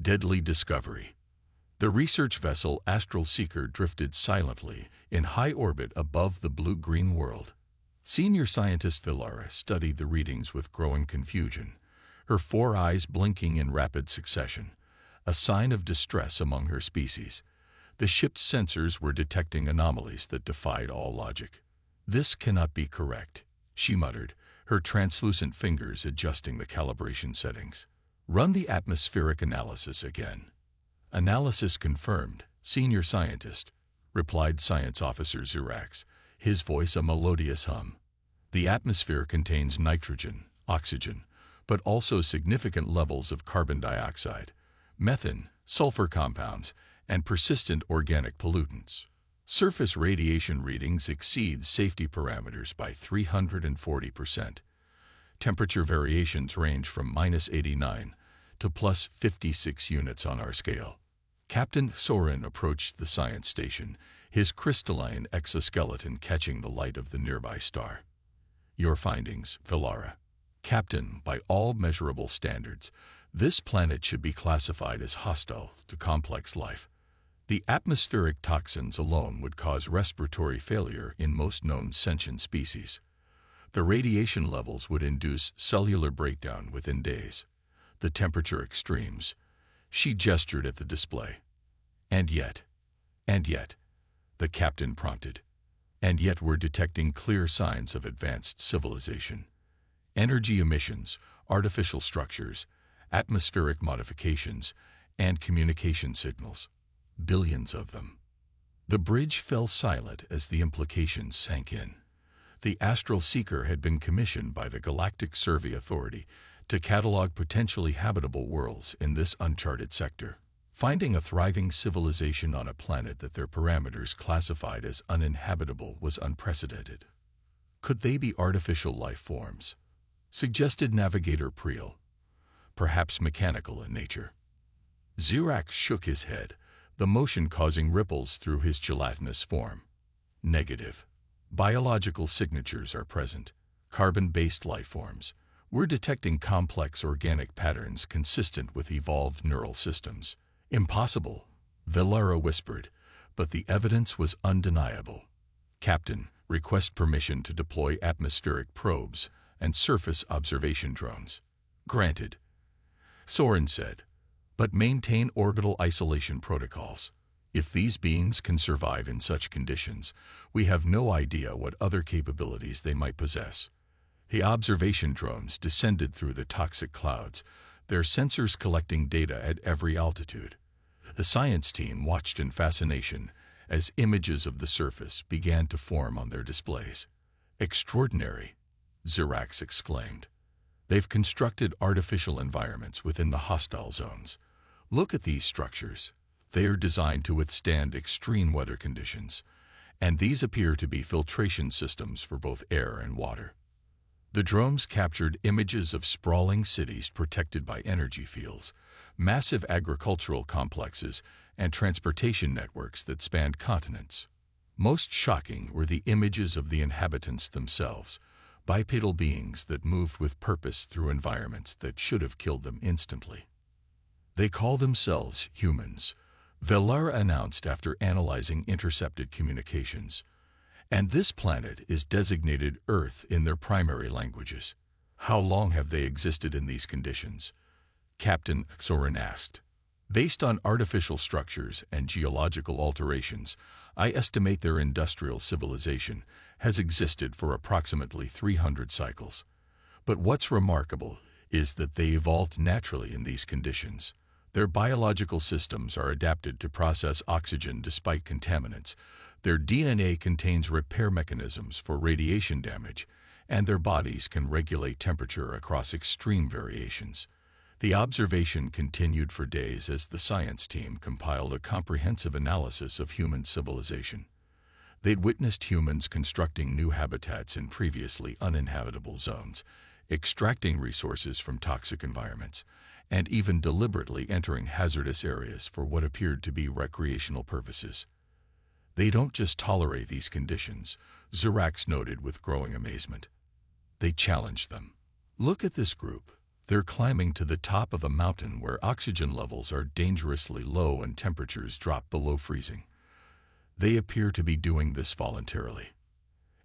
Deadly discovery. The research vessel Astral Seeker drifted silently in high orbit above the blue-green world. Senior scientist Villara studied the readings with growing confusion, her four eyes blinking in rapid succession, a sign of distress among her species. The ship's sensors were detecting anomalies that defied all logic. "This cannot be correct," she muttered, her translucent fingers adjusting the calibration settings. "Run the atmospheric analysis again." "Analysis confirmed, senior scientist," replied Science Officer Zirax, his voice a melodious hum. "The atmosphere contains nitrogen, oxygen, but also significant levels of carbon dioxide, methane, sulfur compounds, and persistent organic pollutants. Surface radiation readings exceed safety parameters by 340%. Temperature variations range from -89 to +56 units on our scale." Captain Soren approached the science station, his crystalline exoskeleton catching the light of the nearby star. "Your findings, Villara." "Captain, by all measurable standards, this planet should be classified as hostile to complex life. The atmospheric toxins alone would cause respiratory failure in most known sentient species. The radiation levels would induce cellular breakdown within days. The temperature extremes." She gestured at the display. And yet, the captain prompted. "And yet we're detecting clear signs of advanced civilization. Energy emissions, artificial structures, atmospheric modifications, and communication signals. Billions of them." The bridge fell silent as the implications sank in. The Astral Seeker had been commissioned by the Galactic Survey Authority to catalog potentially habitable worlds in this uncharted sector. Finding a thriving civilization on a planet that their parameters classified as uninhabitable was unprecedented. Could they be artificial life forms? Suggested Navigator Priel. Perhaps mechanical in nature. Zirax shook his head, the motion causing ripples through his gelatinous form. "Negative. Biological signatures are present. Carbon-based life forms. We're detecting complex organic patterns consistent with evolved neural systems." "Impossible," Villara whispered, but the evidence was undeniable. "Captain, request permission to deploy atmospheric probes and surface observation drones." "Granted," Soren said, "but maintain orbital isolation protocols. If these beings can survive in such conditions, we have no idea what other capabilities they might possess." The observation drones descended through the toxic clouds, their sensors collecting data at every altitude. The science team watched in fascination as images of the surface began to form on their displays. "Extraordinary," Zirax exclaimed. "They've constructed artificial environments within the hostile zones. Look at these structures. They are designed to withstand extreme weather conditions, and these appear to be filtration systems for both air and water." The drones captured images of sprawling cities protected by energy fields, massive agricultural complexes, and transportation networks that spanned continents. Most shocking were the images of the inhabitants themselves, bipedal beings that moved with purpose through environments that should have killed them instantly. "They call themselves humans," Villara announced after analyzing intercepted communications. "And this planet is designated Earth in their primary languages." "How long have they existed in these conditions?" Captain Soren asked. "Based on artificial structures and geological alterations, I estimate their industrial civilization has existed for approximately 300 cycles. But what's remarkable is that they evolved naturally in these conditions. Their biological systems are adapted to process oxygen despite contaminants. Their DNA contains repair mechanisms for radiation damage, and their bodies can regulate temperature across extreme variations." The observation continued for days as the science team compiled a comprehensive analysis of human civilization. They'd witnessed humans constructing new habitats in previously uninhabitable zones, extracting resources from toxic environments, and even deliberately entering hazardous areas for what appeared to be recreational purposes. "They don't just tolerate these conditions," Zirax noted with growing amazement. "They challenge them. Look at this group. They're climbing to the top of a mountain where oxygen levels are dangerously low and temperatures drop below freezing. They appear to be doing this voluntarily.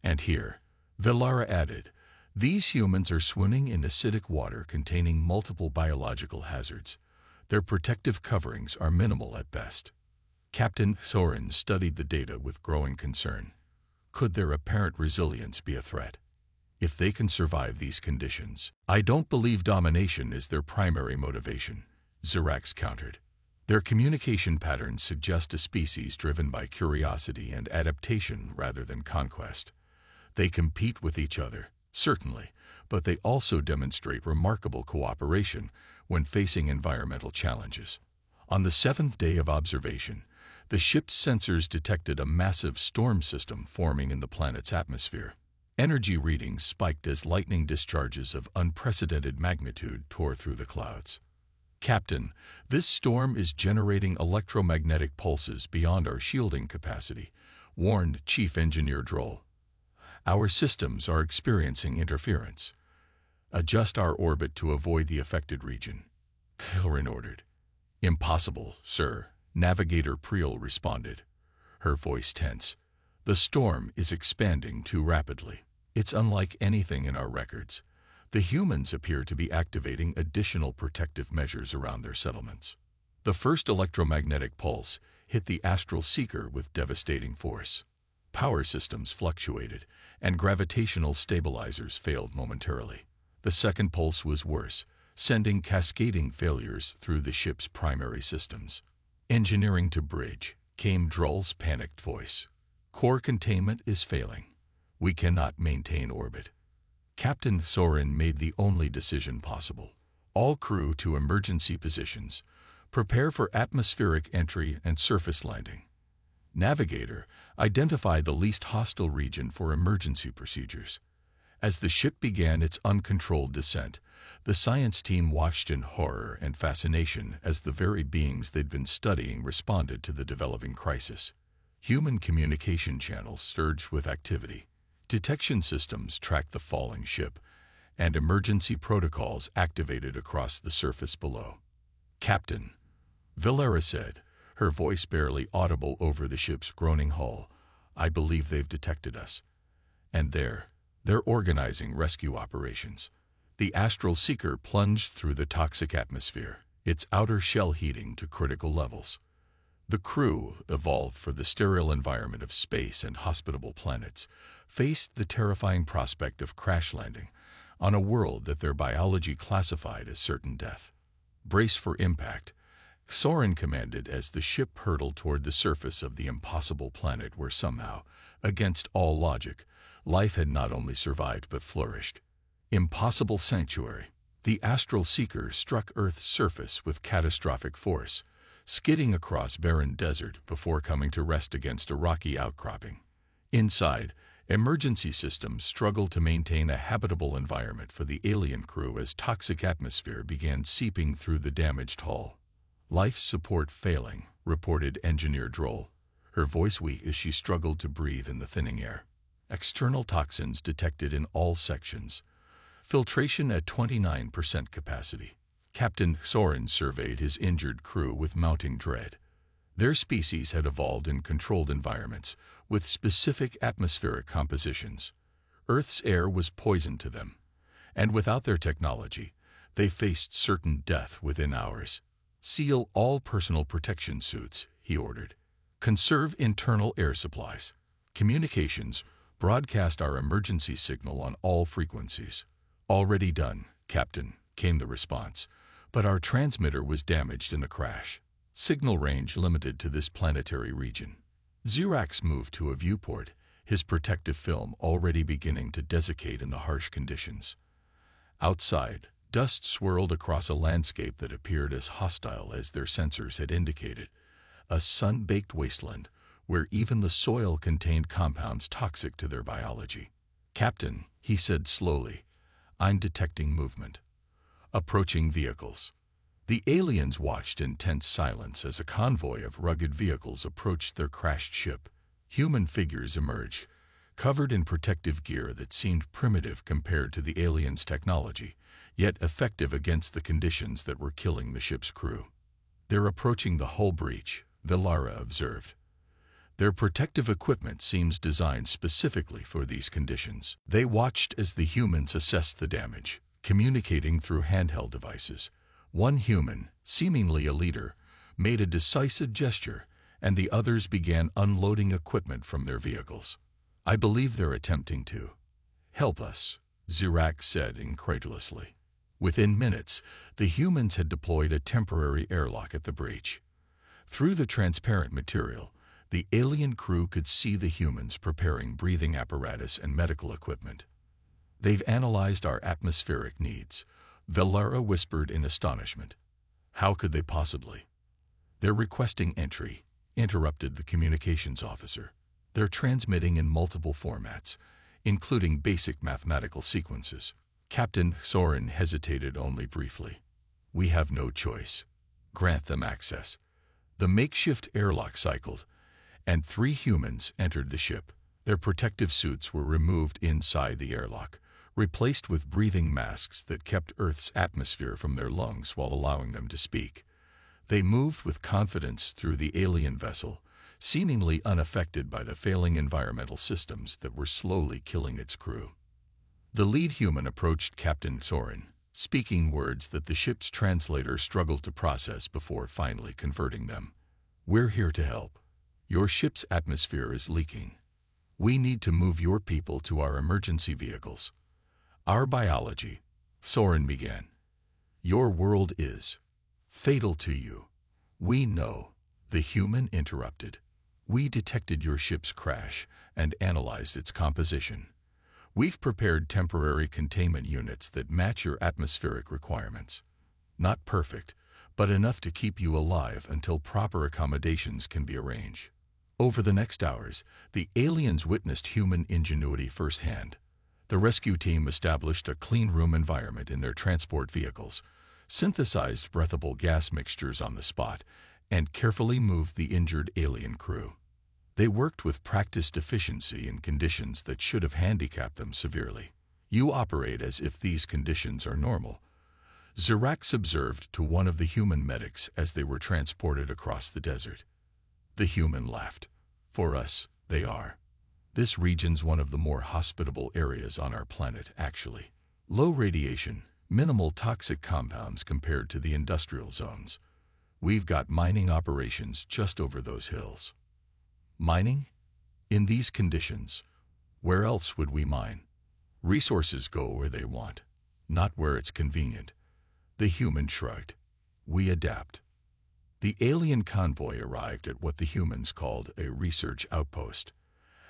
And here, Villara added, these humans are swimming in acidic water containing multiple biological hazards. Their protective coverings are minimal at best. Captain Soren studied the data with growing concern. Could their apparent resilience be a threat? If they can survive these conditions, I don't believe domination is their primary motivation, Zirax countered. Their communication patterns suggest a species driven by curiosity and adaptation rather than conquest. They compete with each other, certainly, but they also demonstrate remarkable cooperation when facing environmental challenges. On the 7th day of observation, the ship's sensors detected a massive storm system forming in the planet's atmosphere. Energy readings spiked as lightning discharges of unprecedented magnitude tore through the clouds. Captain, this storm is generating electromagnetic pulses beyond our shielding capacity, warned Chief Engineer Droll. Our systems are experiencing interference. Adjust our orbit to avoid the affected region, Hilrin ordered. Impossible, sir, Navigator Priel responded, her voice tense. The storm is expanding too rapidly. It's unlike anything in our records. The humans appear to be activating additional protective measures around their settlements. The first electromagnetic pulse hit the Astral Seeker with devastating force. Power systems fluctuated, and gravitational stabilizers failed momentarily. The second pulse was worse, sending cascading failures through the ship's primary systems. Engineering to bridge, came Droll's panicked voice. Core containment is failing. We cannot maintain orbit. Captain Soren made the only decision possible. All crew to emergency positions. Prepare for atmospheric entry and surface landing. Navigator, identify the least hostile region for emergency procedures. As the ship began its uncontrolled descent, the science team watched in horror and fascination as the very beings they'd been studying responded to the developing crisis. Human communication channels surged with activity. Detection systems tracked the falling ship, and emergency protocols activated across the surface below. Captain, Villara said, her voice barely audible over the ship's groaning hull, I believe they've detected us. And they're organizing rescue operations. The Astral Seeker plunged through the toxic atmosphere, its outer shell heating to critical levels. The crew, evolved for the sterile environment of space and hospitable planets, faced the terrifying prospect of crash landing on a world that their biology classified as certain death. Brace for impact, Soren commanded as the ship hurtled toward the surface of the impossible planet where somehow, against all logic, life had not only survived but flourished. Impossible sanctuary. The Astral Seeker struck Earth's surface with catastrophic force, skidding across barren desert before coming to rest against a rocky outcropping. Inside, emergency systems struggled to maintain a habitable environment for the alien crew as toxic atmosphere began seeping through the damaged hull. Life support failing, reported Engineer Droll, her voice weak as she struggled to breathe in the thinning air. External toxins detected in all sections. Filtration at 29% capacity. Captain Soren surveyed his injured crew with mounting dread. Their species had evolved in controlled environments, with specific atmospheric compositions. Earth's air was poison to them, and without their technology, they faced certain death within hours. Seal all personal protection suits, he ordered. Conserve internal air supplies. Communications, broadcast our emergency signal on all frequencies. Already done, Captain, came the response, but our transmitter was damaged in the crash. Signal range limited to this planetary region. Zirax moved to a viewport, his protective film already beginning to desiccate in the harsh conditions. Outside, dust swirled across a landscape that appeared as hostile as their sensors had indicated, a sun-baked wasteland where even the soil contained compounds toxic to their biology. Captain, he said slowly, I'm detecting movement. Approaching vehicles. The aliens watched in tense silence as a convoy of rugged vehicles approached their crashed ship. Human figures emerged, covered in protective gear that seemed primitive compared to the aliens' technology, yet effective against the conditions that were killing the ship's crew. "They're approaching the hull breach," Villara observed. "Their protective equipment seems designed specifically for these conditions." They watched as the humans assessed the damage, communicating through handheld devices. One human, seemingly a leader, made a decisive gesture, and the others began unloading equipment from their vehicles. "I believe they're attempting to help us," Zirak said incredulously. Within minutes, the humans had deployed a temporary airlock at the breach. Through the transparent material, the alien crew could see the humans preparing breathing apparatus and medical equipment. "They've analyzed our atmospheric needs," Villara whispered in astonishment. "How could they possibly?" "They're requesting entry," interrupted the communications officer. "They're transmitting in multiple formats, including basic mathematical sequences." Captain Soren hesitated only briefly. "We have no choice. Grant them access." The makeshift airlock cycled, and 3 humans entered the ship. Their protective suits were removed inside the airlock, replaced with breathing masks that kept Earth's atmosphere from their lungs while allowing them to speak. They moved with confidence through the alien vessel, seemingly unaffected by the failing environmental systems that were slowly killing its crew. The lead human approached Captain Soren, speaking words that the ship's translator struggled to process before finally converting them. "We're here to help. Your ship's atmosphere is leaking. We need to move your people to our emergency vehicles." "Our biology," Soren began. "Your world is fatal to you." "We know," the human interrupted. "We detected your ship's crash and analyzed its composition. We've prepared temporary containment units that match your atmospheric requirements. Not perfect, but enough to keep you alive until proper accommodations can be arranged." Over the next hours, the aliens witnessed human ingenuity firsthand. The rescue team established a clean room environment in their transport vehicles, synthesized breathable gas mixtures on the spot, and carefully moved the injured alien crew. They worked with practiced efficiency in conditions that should have handicapped them severely. "You operate as if these conditions are normal," Zirak observed to one of the human medics as they were transported across the desert. The human laughed. "For us, they are. This region's one of the more hospitable areas on our planet, actually. Low radiation, minimal toxic compounds compared to the industrial zones. We've got mining operations just over those hills." "Mining? In these conditions, where else would we mine?" "Resources go where they want, not where it's convenient." The human shrugged. "We adapt." The alien convoy arrived at what the humans called a research outpost,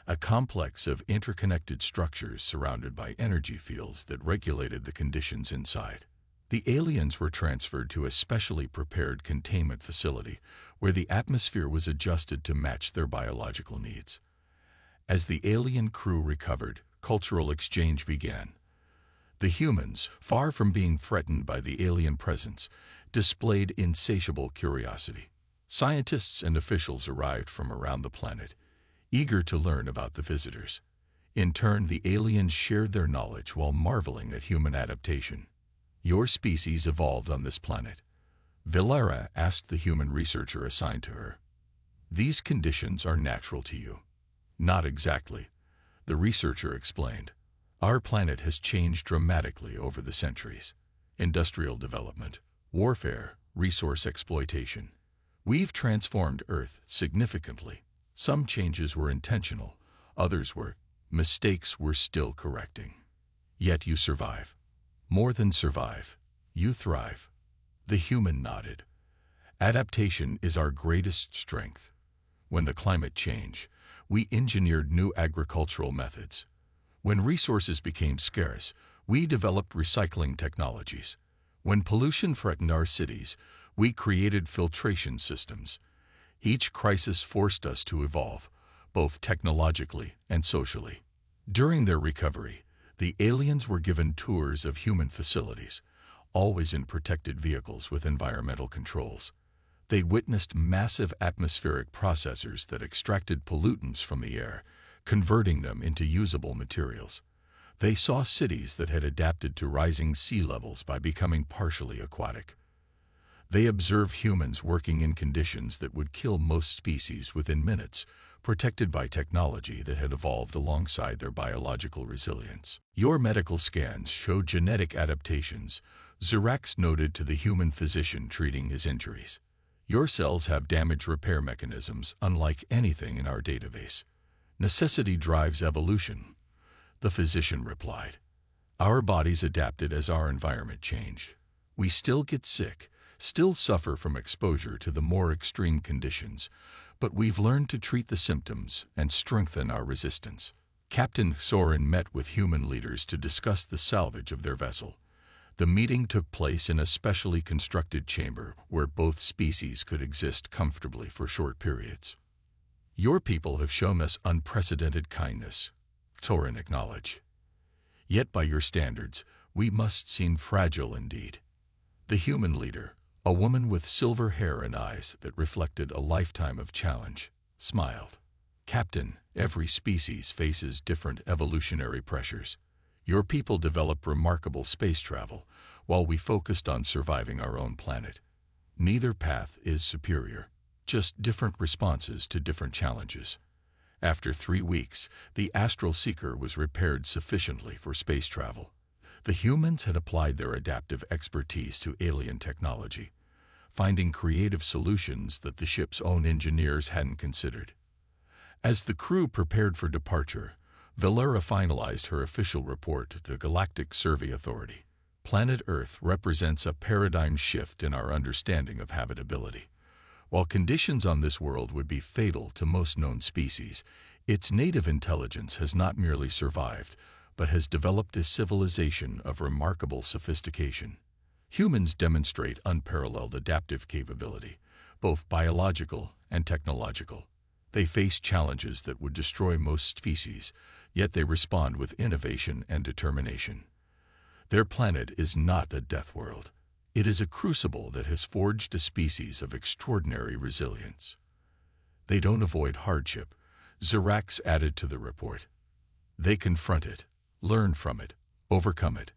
a complex of interconnected structures surrounded by energy fields that regulated the conditions inside. The aliens were transferred to a specially prepared containment facility where the atmosphere was adjusted to match their biological needs. As the alien crew recovered, cultural exchange began. The humans, far from being threatened by the alien presence, displayed insatiable curiosity. Scientists and officials arrived from around the planet, eager to learn about the visitors. In turn, the aliens shared their knowledge while marveling at human adaptation. "Your species evolved on this planet?" Villara asked the human researcher assigned to her. "These conditions are natural to you." "Not exactly," the researcher explained. "Our planet has changed dramatically over the centuries. Industrial development, warfare, resource exploitation. We've transformed Earth significantly. Some changes were intentional, others were mistakes we're still correcting. Yet you survive. More than survive, you thrive." The human nodded. "Adaptation is our greatest strength. When the climate changed, we engineered new agricultural methods. When resources became scarce, we developed recycling technologies. When pollution threatened our cities, we created filtration systems. Each crisis forced us to evolve, both technologically and socially." During their recovery, the aliens were given tours of human facilities, always in protected vehicles with environmental controls. They witnessed massive atmospheric processors that extracted pollutants from the air, converting them into usable materials. They saw cities that had adapted to rising sea levels by becoming partially aquatic. They observed humans working in conditions that would kill most species within minutes, protected by technology that had evolved alongside their biological resilience. Your medical scans show genetic adaptations, Zirax noted to the human physician treating his injuries. Your cells have damage repair mechanisms unlike anything in our database. Necessity drives evolution, the physician replied. Our bodies adapted as our environment changed. We still get sick, still suffer from exposure to the more extreme conditions, but we've learned to treat the symptoms and strengthen our resistance. Captain Soren met with human leaders to discuss the salvage of their vessel. The meeting took place in a specially constructed chamber where both species could exist comfortably for short periods. Your people have shown us unprecedented kindness, Soren acknowledged. Yet by your standards, we must seem fragile indeed. The human leader, a woman with silver hair and eyes that reflected a lifetime of challenge, smiled. Captain, every species faces different evolutionary pressures. Your people developed remarkable space travel, while we focused on surviving our own planet. Neither path is superior, just different responses to different challenges. After 3 weeks, the Astral Seeker was repaired sufficiently for space travel. The humans had applied their adaptive expertise to alien technology, finding creative solutions that the ship's own engineers hadn't considered. As the crew prepared for departure, Valera finalized her official report to the Galactic Survey Authority. Planet Earth represents a paradigm shift in our understanding of habitability. While conditions on this world would be fatal to most known species, its native intelligence has not merely survived, but has developed a civilization of remarkable sophistication. Humans demonstrate unparalleled adaptive capability, both biological and technological. They face challenges that would destroy most species, yet they respond with innovation and determination. Their planet is not a death world. It is a crucible that has forged a species of extraordinary resilience. They don't avoid hardship, Zirax added to the report. They confront it, learn from it, overcome it.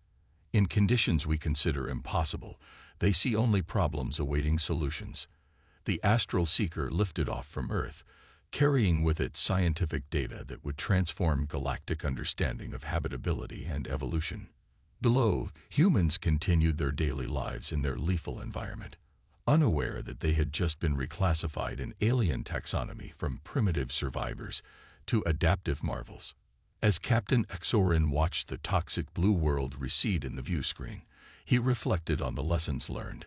In conditions we consider impossible, they see only problems awaiting solutions. The Astral Seeker lifted off from Earth, carrying with it scientific data that would transform galactic understanding of habitability and evolution. Below, humans continued their daily lives in their lethal environment, unaware that they had just been reclassified in alien taxonomy from primitive survivors to adaptive marvels. As Captain Soren watched the toxic blue world recede in the view screen, he reflected on the lessons learned.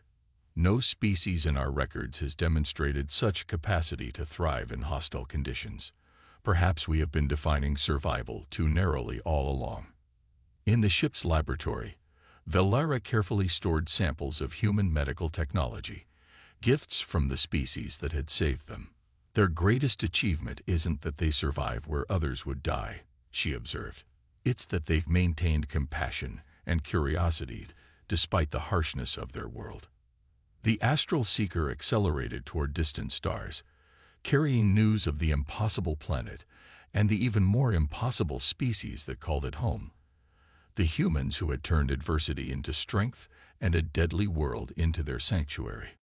No species in our records has demonstrated such capacity to thrive in hostile conditions. Perhaps we have been defining survival too narrowly all along. In the ship's laboratory, Valera carefully stored samples of human medical technology, gifts from the species that had saved them. Their greatest achievement isn't that they survive where others would die, she observed. It's that they've maintained compassion and curiosity despite the harshness of their world. The Astral Seeker accelerated toward distant stars, carrying news of the impossible planet and the even more impossible species that called it home. The humans who had turned adversity into strength and a deadly world into their sanctuary.